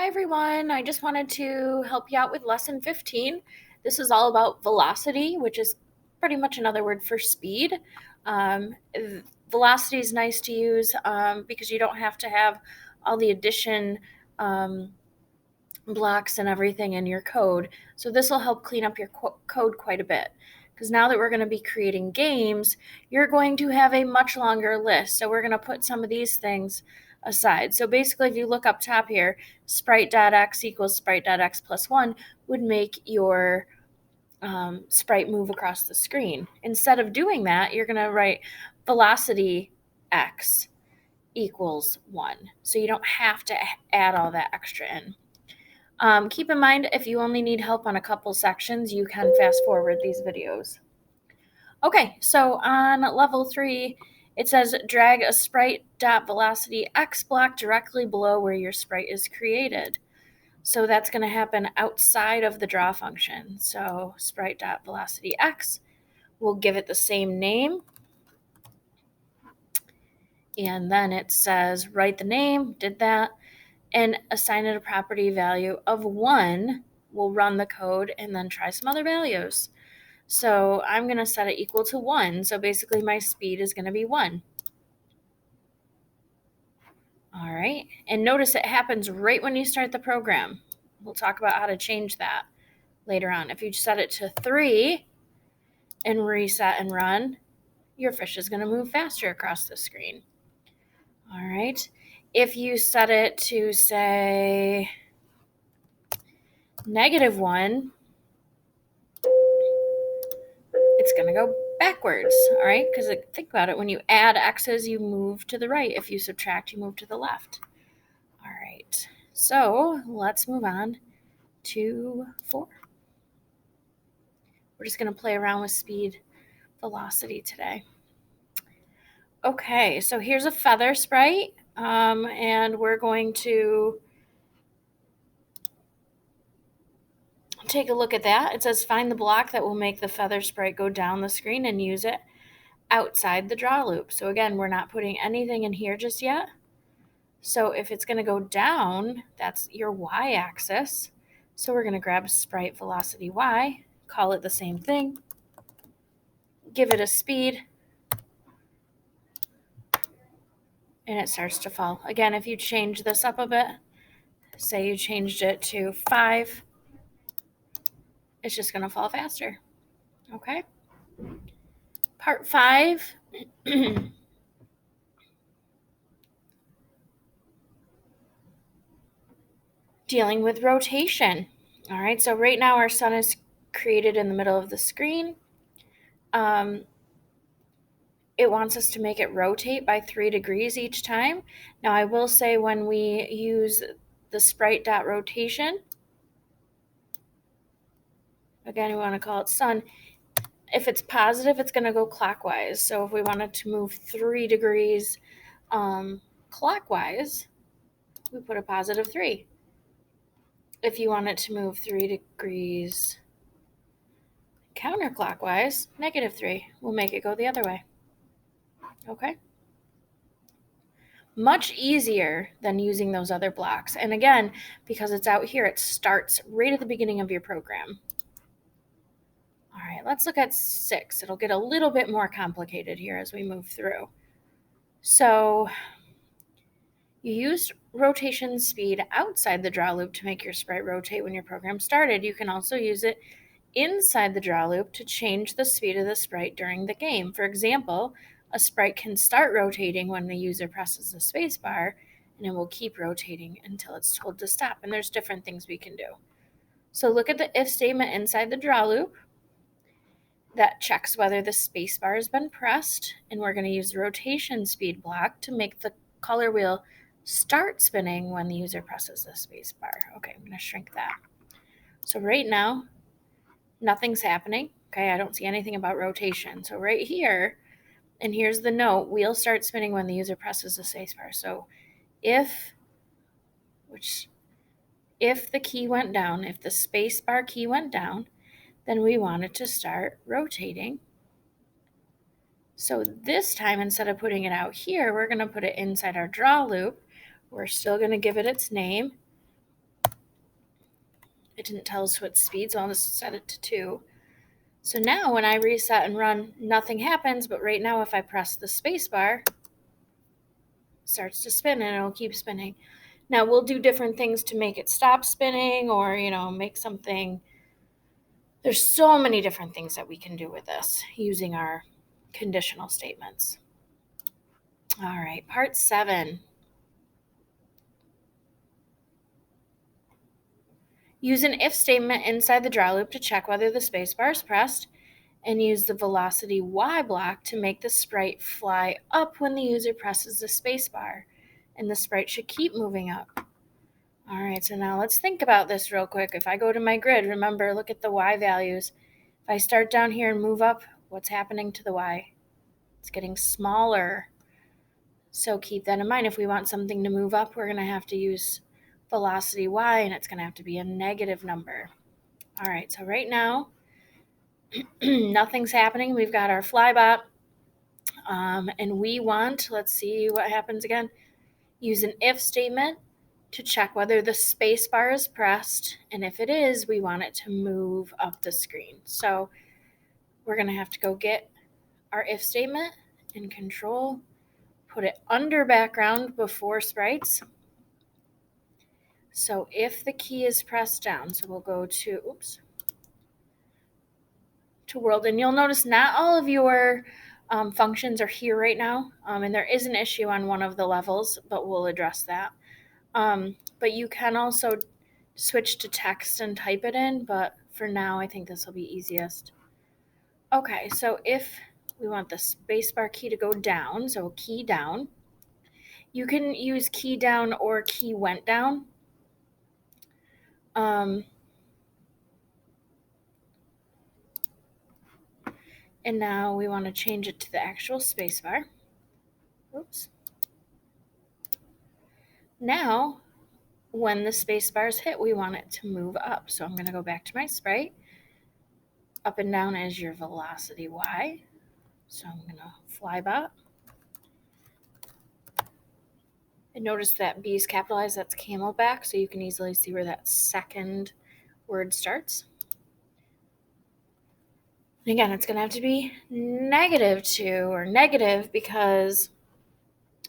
Hi everyone, I just wanted to help you out with lesson 15. This is all about velocity, which is pretty much another word for speed. Velocity is nice to use because you don't have to have all the addition blocks and everything in your code. So this will help clean up your code quite a bit. Because now that we're going to be creating games, you're going to have a much longer list. So we're going to put some of these things aside. So basically, if you look up top here, sprite.x equals sprite.x plus 1 would make your sprite move across the screen. Instead of doing that, you're going to write velocity x equals 1. So you don't have to add all that extra in. Keep in mind, if you only need help on a couple sections, you can fast forward these videos. Okay, so on level 3, it says drag a sprite.velocity x block directly below where your sprite is created. So that's going to happen outside of the draw function. So sprite.velocity x, we'll give it the same name. And then it says write the name, did that, and assign it a property value of 1. We'll run the code and then try some other values. So I'm going to set it equal to 1. So basically my speed is going to be 1. All right. And notice it happens right when you start the program. We'll talk about how to change that later on. If you set it to 3 and reset and run, your fish is going to move faster across the screen. All right. If you set it to, say, -1, it's going to go backwards, all right? Because think about it, when you add x's, you move to the right. If you subtract, you move to the left. All right, so let's move on to 4. We're just going to play around with speed velocity today. Okay, so here's a feather sprite, and we're going to take a look at that. It says find the block that will make the feather sprite go down the screen and use it outside the draw loop. So again, we're not putting anything in here just yet. So if it's going to go down, that's your y-axis. So we're going to grab sprite velocity y, call it the same thing, give it a speed, and it starts to fall. Again, if you change this up a bit, say you changed it to 5, it's just going to fall faster. Okay? Part 5. Dealing with rotation. All right, so right now our sun is created in the middle of the screen. It wants us to make it rotate by 3 degrees each time. Now I will say when we use the sprite.rotation, again, we want to call it sun. If it's positive, it's going to go clockwise. So if we wanted to move 3 degrees clockwise, we put a +3. If you want it to move 3 degrees counterclockwise, -3. We'll make it go the other way. Okay? Much easier than using those other blocks. And again, because it's out here, it starts right at the beginning of your program. All right, let's look at 6. It'll get a little bit more complicated here as we move through. So you used rotation speed outside the draw loop to make your sprite rotate when your program started. You can also use it inside the draw loop to change the speed of the sprite during the game. For example, a sprite can start rotating when the user presses the space bar, and it will keep rotating until it's told to stop. And there's different things we can do. So look at the if statement inside the draw loop. That checks whether the space bar has been pressed, and we're going to use the rotation speed block to make the color wheel start spinning when the user presses the space bar. Okay, I'm going to shrink that. So right now, nothing's happening. Okay, I don't see anything about rotation. So right here, and here's the note, wheel starts spinning when the user presses the space bar. So if the key went down, if the space bar key went down, then we want it to start rotating. So this time, instead of putting it out here, we're going to put it inside our draw loop. We're still going to give it its name. It didn't tell us what speed, so I'll just set it to 2. So now when I reset and run, nothing happens, but right now if I press the space bar, it starts to spin and it'll keep spinning. Now we'll do different things to make it stop spinning or, make something. There's so many different things that we can do with this using our conditional statements. All right, part 7. Use an if statement inside the draw loop to check whether the spacebar is pressed, and use the velocity Y block to make the sprite fly up when the user presses the spacebar, and the sprite should keep moving up. All right, so now let's think about this real quick. If I go to my grid, remember, look at the Y values. If I start down here and move up, what's happening to the Y? It's getting smaller. So keep that in mind. If we want something to move up, we're going to have to use velocity Y, and it's going to have to be a negative number. All right, so right now, nothing's happening. We've got our flybot, and we want, let's see what happens again, use an if statement to check whether the space bar is pressed, and if it is, we want it to move up the screen. So we're going to have to go get our if statement in control, put it under background before sprites. So if the key is pressed down, so we'll go to world, and you'll notice not all of your functions are here right now, and there is an issue on one of the levels, but we'll address that. But you can also switch to text and type it in, but for now I think this will be easiest. Okay, so if we want the spacebar key to go down, so key down, you can use key down or key went down. And now we want to change it to the actual spacebar. Oops. Now, when the spacebar is hit, we want it to move up. So I'm going to go back to my sprite. Up and down is your velocity Y. So I'm going to flybot. And notice that B is capitalized, that's camelback, so you can easily see where that second word starts. And again, it's going to have to be -2 or negative because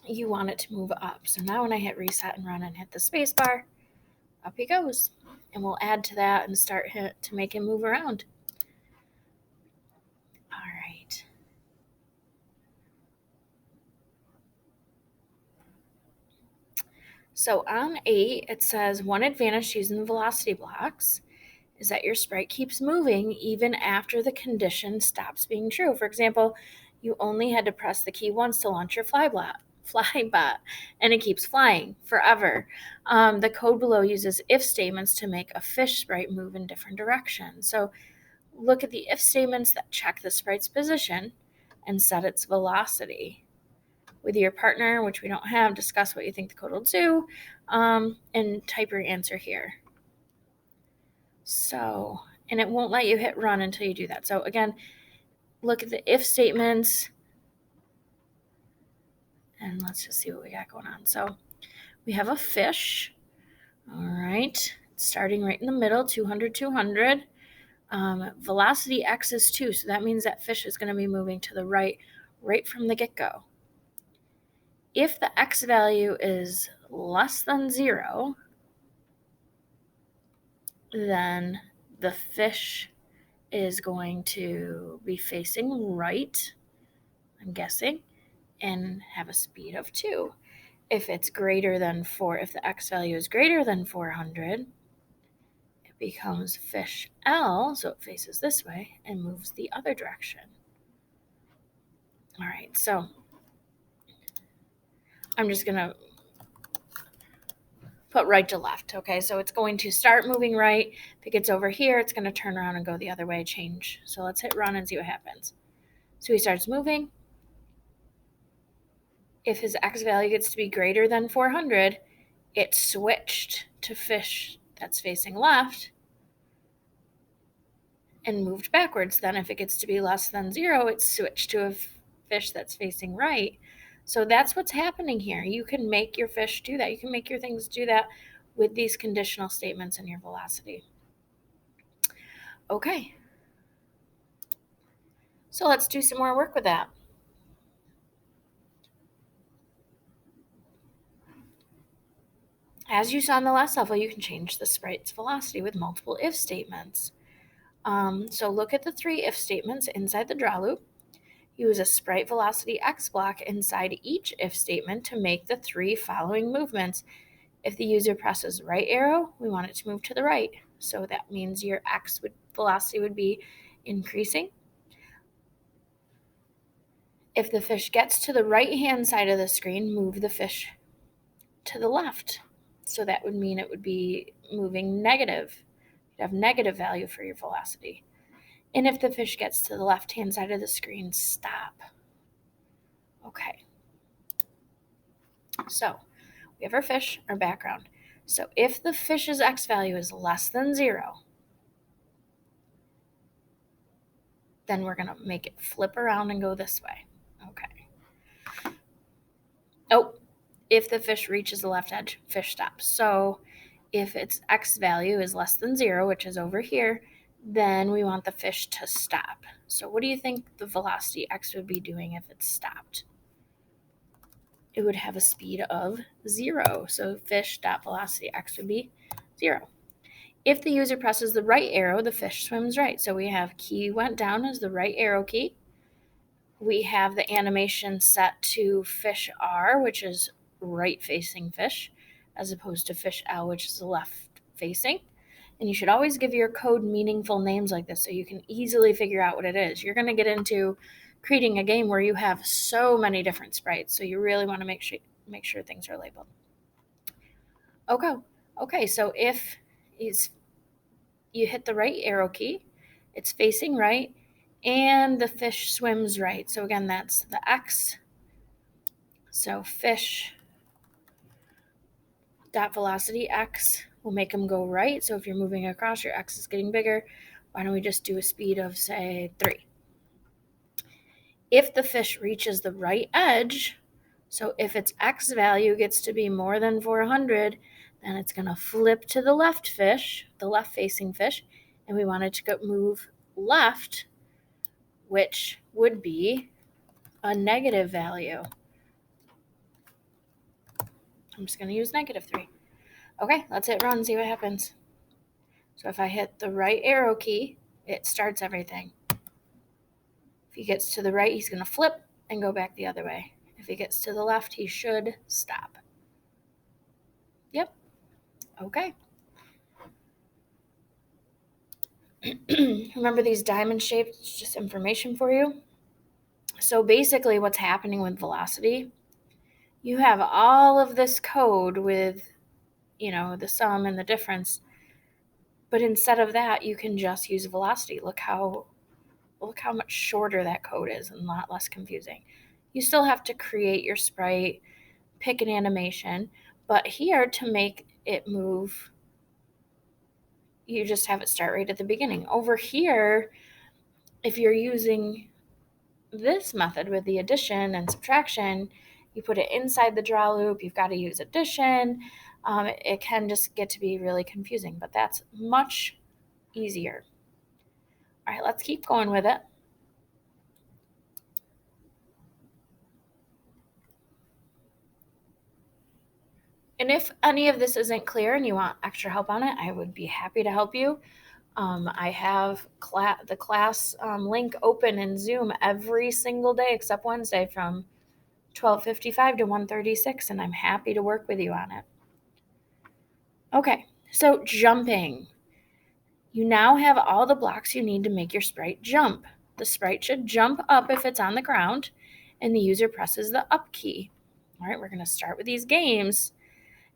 you want it to move up. So now when I hit reset and run and hit the space bar, up he goes. And we'll add to that and start to make him move around. All right. So on 8, it says one advantage to using the velocity blocks is that your sprite keeps moving even after the condition stops being true. For example, you only had to press the key once to launch your flybot, and it keeps flying forever. The code below uses if statements to make a fish sprite move in different directions. So look at the if statements that check the sprite's position and set its velocity. With your partner, which we don't have, discuss what you think the code will do, and type your answer here. So, and it won't let you hit run until you do that. So again, look at the if statements, and let's just see what we got going on. So we have a fish. All right, starting right in the middle, 200, 200. Velocity x is 2, so that means that fish is going to be moving to the right from the get-go. If the x value is less than 0, then the fish is going to be facing right, I'm guessing, and have a speed of 2. If it's greater than 4, if the x value is greater than 400, it becomes fish L, so it faces this way and moves the other direction. All right, so I'm just going to put right to left, okay? So it's going to start moving right. If it gets over here, it's going to turn around and go the other way, change. So let's hit run and see what happens. So he starts moving. If his x value gets to be greater than 400, it switched to fish that's facing left and moved backwards. Then if it gets to be less than 0, it's switched to a fish that's facing right. So that's what's happening here. You can make your fish do that. You can make your things do that with these conditional statements and your velocity. Okay. So let's do some more work with that. As you saw in the last level, you can change the sprite's velocity with multiple if statements. So look at the 3 if statements inside the draw loop. Use a sprite velocity x block inside each if statement to make the 3 following movements. If the user presses right arrow, we want it to move to the right. So that means your x velocity would be increasing. If the fish gets to the right-hand side of the screen, move the fish to the left. So that would mean it would be moving negative. You'd have negative value for your velocity. And if the fish gets to the left-hand side of the screen, stop. Okay. So we have our fish, our background. So if the fish's x value is less than 0, then we're going to make it flip around and go this way. Okay. Oh, if the fish reaches the left edge, fish stops. So if its x value is less than 0, which is over here, then we want the fish to stop. So what do you think the velocity x would be doing if it stopped? It would have a speed of 0. So fish.velocity x would be 0. If the user presses the right arrow, the fish swims right. So we have key went down as the right arrow key. We have the animation set to fish R, which is right facing fish, as opposed to fish L, which is the left facing. And you should always give your code meaningful names like this so you can easily figure out what it is. You're going to get into creating a game where you have so many different sprites, so you really want to make sure things are labeled. Okay, so if you hit the right arrow key, it's facing right, and the fish swims right. So again, that's the x. So fish dot velocity x will make them go right. So if you're moving across, your x is getting bigger. Why don't we just do a speed of, say, 3? If the fish reaches the right edge, so if its x value gets to be more than 400, then it's going to flip to the left fish, the left-facing fish, and we want it to move left, which would be a negative value. I'm just going to use -3. Okay, let's hit run and see what happens. So if I hit the right arrow key, it starts everything. If he gets to the right, he's going to flip and go back the other way. If he gets to the left, he should stop. Yep. Okay. Remember these diamond shapes, just information for you. So basically what's happening with velocity, you have all of this code with, the sum and the difference. But instead of that, you can just use velocity. Look how much shorter that code is and a lot less confusing. You still have to create your sprite, pick an animation, but here to make it move, you just have it start right at the beginning. Over here, if you're using this method with the addition and subtraction, you put it inside the draw loop, you've got to use addition. It can just get to be really confusing, but that's much easier. All right, let's keep going with it. And if any of this isn't clear and you want extra help on it, I would be happy to help you. I have the class link open in Zoom every single day except Wednesday from 12:55 to 1:36, and I'm happy to work with you on it. Okay, so jumping. You now have all the blocks you need to make your sprite jump. The sprite should jump up if it's on the ground, and the user presses the up key. All right, we're going to start with these games,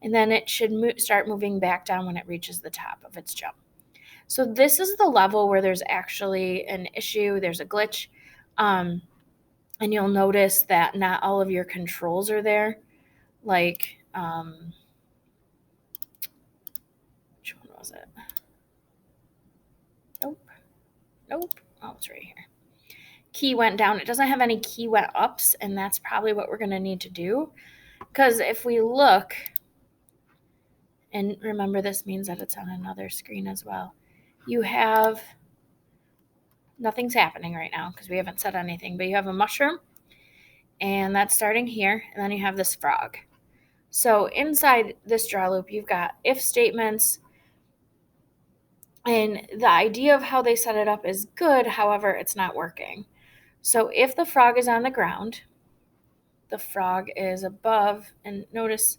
and then it should start moving back down when it reaches the top of its jump. So this is the level where there's actually an issue, there's a glitch, and you'll notice that not all of your controls are there. Like, which one was it? Nope. Oh, it's right here. Key went down. It doesn't have any key went ups, and that's probably what we're going to need to do. Because if we look, and remember this means that it's on another screen as well, you have nothing's happening right now because we haven't said anything, but you have a mushroom, and that's starting here, and then you have this frog. So inside this draw loop, you've got if statements, and the idea of how they set it up is good, however, it's not working. So if the frog is on the ground, the frog is above, and notice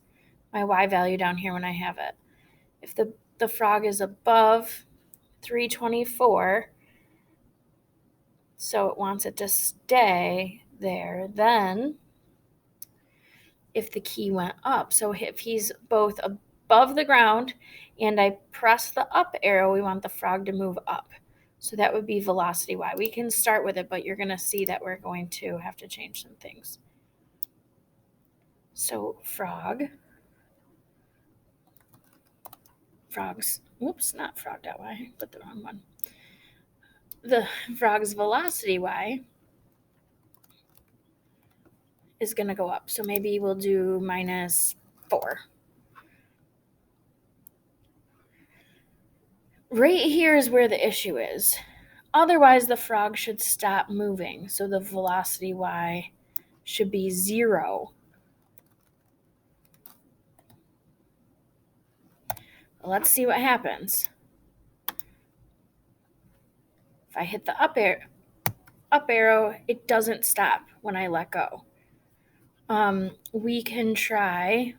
my y value down here when I have it. If the frog is above 324, so it wants it to stay there, then if the key went up, so if he's both above the ground and I press the up arrow, we want the frog to move up. So that would be velocity y. We can start with it, but you're going to see that we're going to have to change some things. So oops, not frog.y, but the wrong one. The frog's velocity y is going to go up. So maybe we'll do -4. Right here is where the issue is. Otherwise, the frog should stop moving. So the velocity y should be 0. Let's see what happens. If I hit the up arrow, it doesn't stop when I let go. We can try.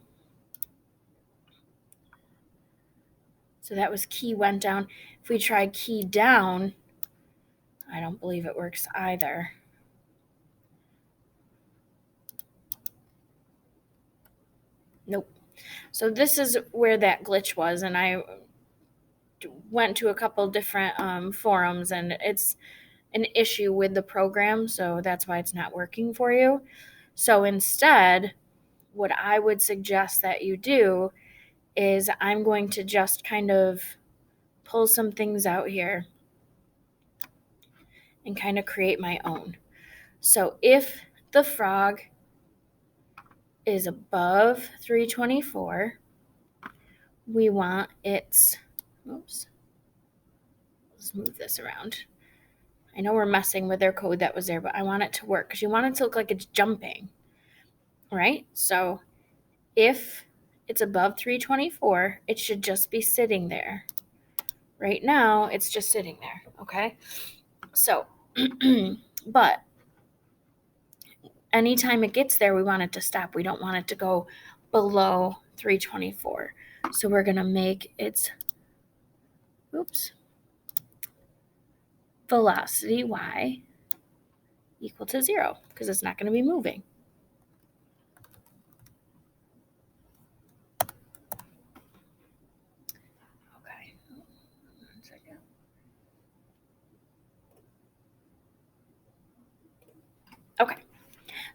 So that was key went down. If we try key down, I don't believe it works either. Nope. So this is where that glitch was, and I went to a couple different forums, and it's an issue with the program, so that's why it's not working for you. So instead, what I would suggest that you do is I'm going to just kind of pull some things out here and kind of create my own. So if the frog is above 324, we want its, oops, let's move this around. I know we're messing with their code that was there, but I want it to work because you want it to look like it's jumping, right? So if it's above 324, it should just be sitting there. Right now, it's just sitting there, okay? So, but anytime it gets there, we want it to stop. We don't want it to go below 324. So we're going to make its, velocity y equal to 0 because it's not going to be moving. Okay. 1 second. Okay.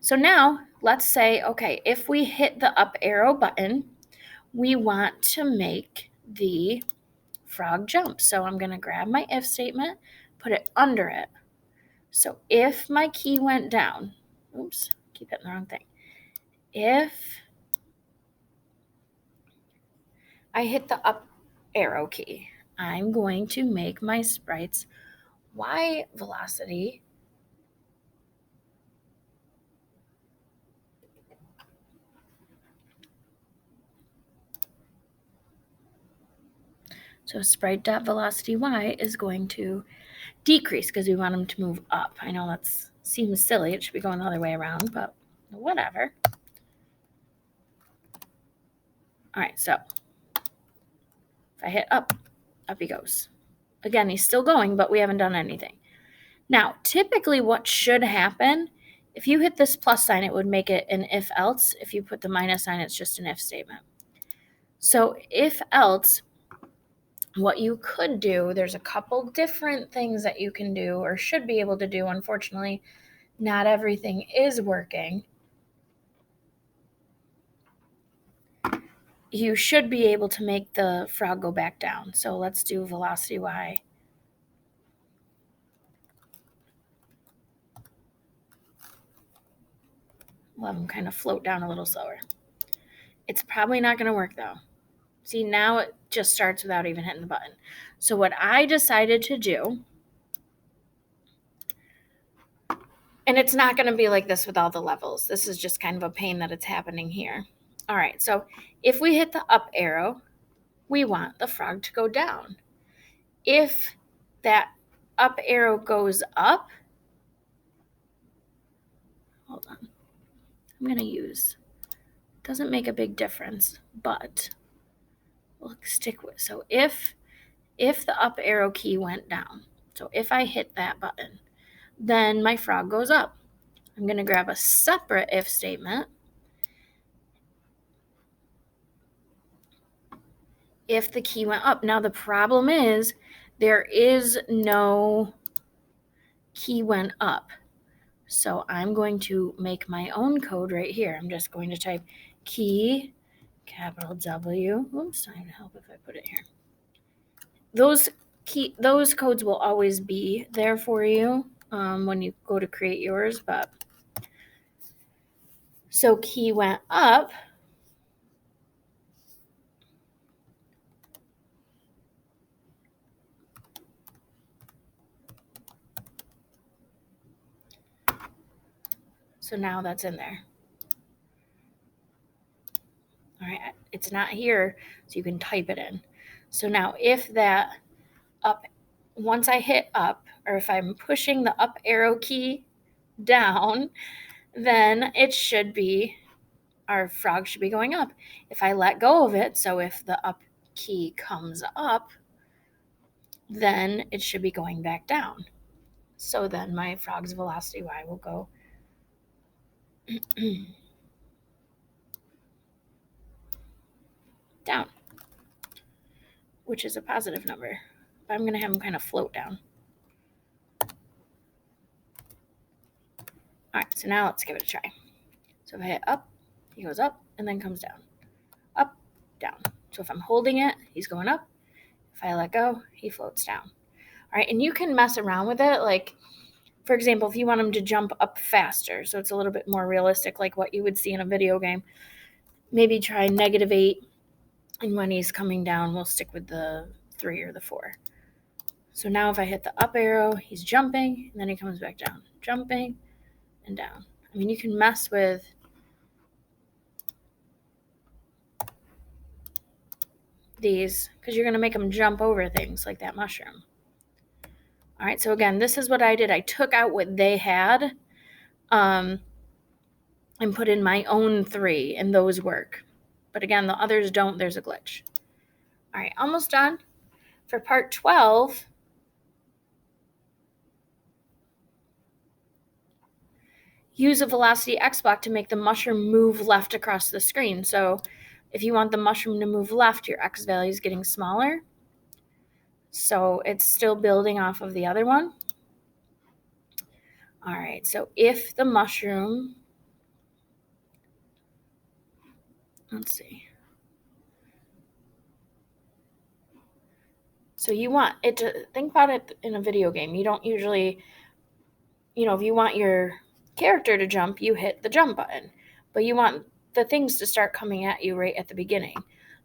So now let's say, okay, if we hit the up arrow button, we want to make the frog jump. So I'm going to grab my if statement, put it under it. So if my key went down, oops, keep hitting the wrong thing. If I hit the up arrow key, I'm going to make my sprite's y velocity so sprite.velocity y is going to decrease because we want them to move up. I know that seems silly. It should be going the other way around, but whatever. All right, so if I hit up he goes. Again, he's still going, but we haven't done anything. Now, typically what should happen, if you hit this plus sign, it would make it an if else. If you put the minus sign, it's just an if statement. So if else, what you could do, there's a couple different things that you can do or should be able to do. Unfortunately, not everything is working. You should be able to make the frog go back down. So let's do velocity y. We'll have them kind of float down a little slower. It's probably not going to work though. See, now it just starts without even hitting the button. So what I decided to do And it's not going to be like this with all the levels. This is just kind of a pain that it's happening here. All right, so if we hit the up arrow, we want the frog to go down. If that up arrow goes up, hold on, I'm going to use, doesn't make a big difference, but we'll stick with, so if the up arrow key went down, so if I hit that button, then my frog goes up. I'm going to grab a separate if statement. If the key went up. Now the problem is there is no key went up. So I'm going to make my own code right here. I'm just going to type key, capital W. Oops, I can help if I put it here. Those codes will always be there for you when you go to create yours. But so key went up. So now that's in there. All right, it's not here, so you can type it in. So now if that up, once I hit up, or if I'm pushing the up arrow key down, then it should be, our frog should be going up. If I let go of it, so if the up key comes up, then it should be going back down. So then my frog's velocity y will go down, which is a positive number. But I'm going to have him kind of float down. All right, so now let's give it a try. So if I hit up, he goes up and then comes down. Up, down. So if I'm holding it, he's going up. If I let go, he floats down. All right, and you can mess around with it. Like, for example, if you want him to jump up faster, so it's a little bit more realistic, like what you would see in a video game, maybe try -8. And when he's coming down, we'll stick with the 3 or the 4. So now if I hit the up arrow, he's jumping, and then he comes back down, jumping and down. I mean, you can mess with these because you're going to make them jump over things like that mushroom. All right, so again, this is what I did. I took out what they had and put in my own 3, and those work. But again, the others don't. There's a glitch. All right, almost done. For part 12, use a velocity X block to make the mushroom move left across the screen. So if you want the mushroom to move left, your X value is getting smaller. So it's still building off of the other one. All right, so if the mushroom, let's see. So you want it to, think about it in a video game. You don't usually, if you want your character to jump, you hit the jump button. But you want the things to start coming at you right at the beginning.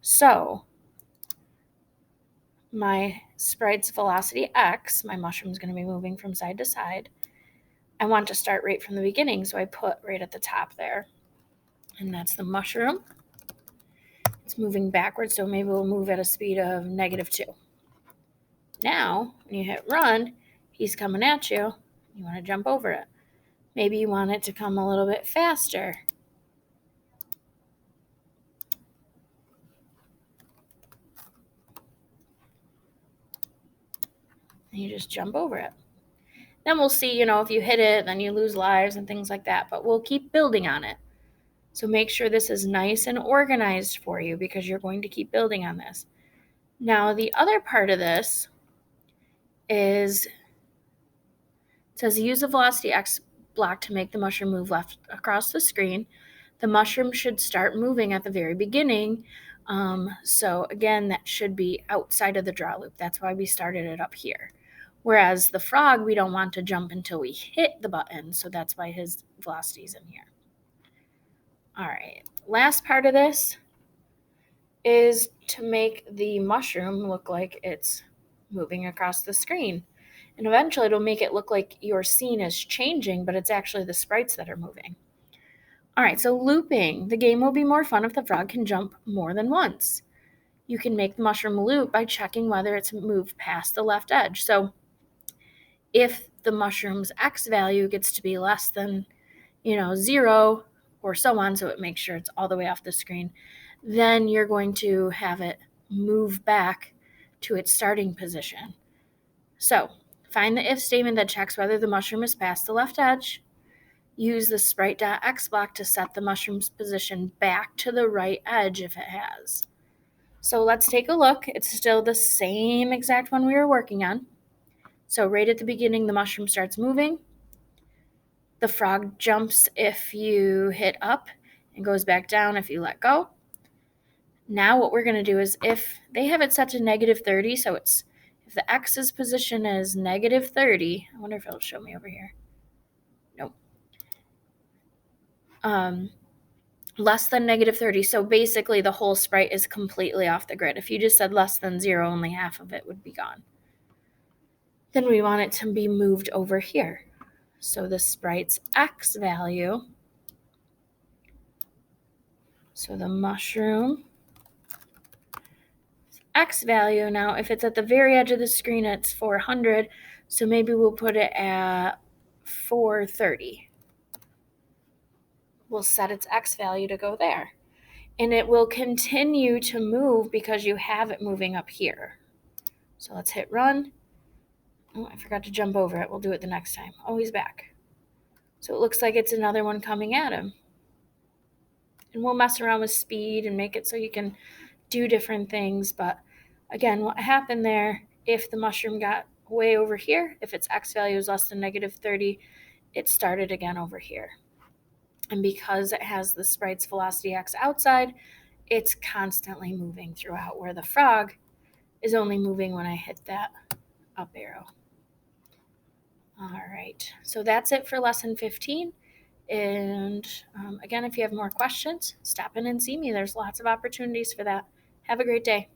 So my sprite's velocity X, my mushroom's going to be moving from side to side. I want to start right from the beginning, so I put right at the top there. And that's the mushroom. It's moving backwards, so maybe we'll move at a speed of -2. Now, when you hit run, he's coming at you. You want to jump over it. Maybe you want it to come a little bit faster. And you just jump over it. Then we'll see, if you hit it, then you lose lives and things like that. But we'll keep building on it. So make sure this is nice and organized for you because you're going to keep building on this. Now, the other part of this is, it says use the velocity X block to make the mushroom move left across the screen. The mushroom should start moving at the very beginning. So again, that should be outside of the draw loop. That's why we started it up here. Whereas the frog, we don't want to jump until we hit the button. So that's why his velocity is in here. All right, last part of this is to make the mushroom look like it's moving across the screen. And eventually it'll make it look like your scene is changing, but it's actually the sprites that are moving. All right, so looping. The game will be more fun if the frog can jump more than once. You can make the mushroom loop by checking whether it's moved past the left edge. So if the mushroom's X value gets to be less than, 0 or so on, so it makes sure it's all the way off the screen, then you're going to have it move back to its starting position. So find the if statement that checks whether the mushroom is past the left edge. Use the sprite.x block to set the mushroom's position back to the right edge if it has. So let's take a look. It's still the same exact one we were working on. So right at the beginning, the mushroom starts moving. The frog jumps if you hit up and goes back down if you let go. Now what we're going to do is if they have it set to -30, so it's if the x's position is -30, I wonder if it'll show me over here. Nope. Less than -30, so basically the whole sprite is completely off the grid. If you just said less than 0, only half of it would be gone. Then we want it to be moved over here. So the sprite's x value, so the mushroom x value, now if it's at the very edge of the screen, it's 400, so maybe we'll put it at 430. We'll set its x value to go there. And it will continue to move because you have it moving up here. So let's hit run. Oh, I forgot to jump over it. We'll do it the next time. Oh, he's back. So it looks like it's another one coming at him. And we'll mess around with speed and make it so you can do different things. But again, what happened there, if the mushroom got way over here, if its x value is less than -30, it started again over here. And because it has the sprite's velocity x outside, it's constantly moving throughout, where the frog is only moving when I hit that up arrow. All right, so that's it for lesson 15. And again, if you have more questions, stop in and see me. There's lots of opportunities for that. Have a great day.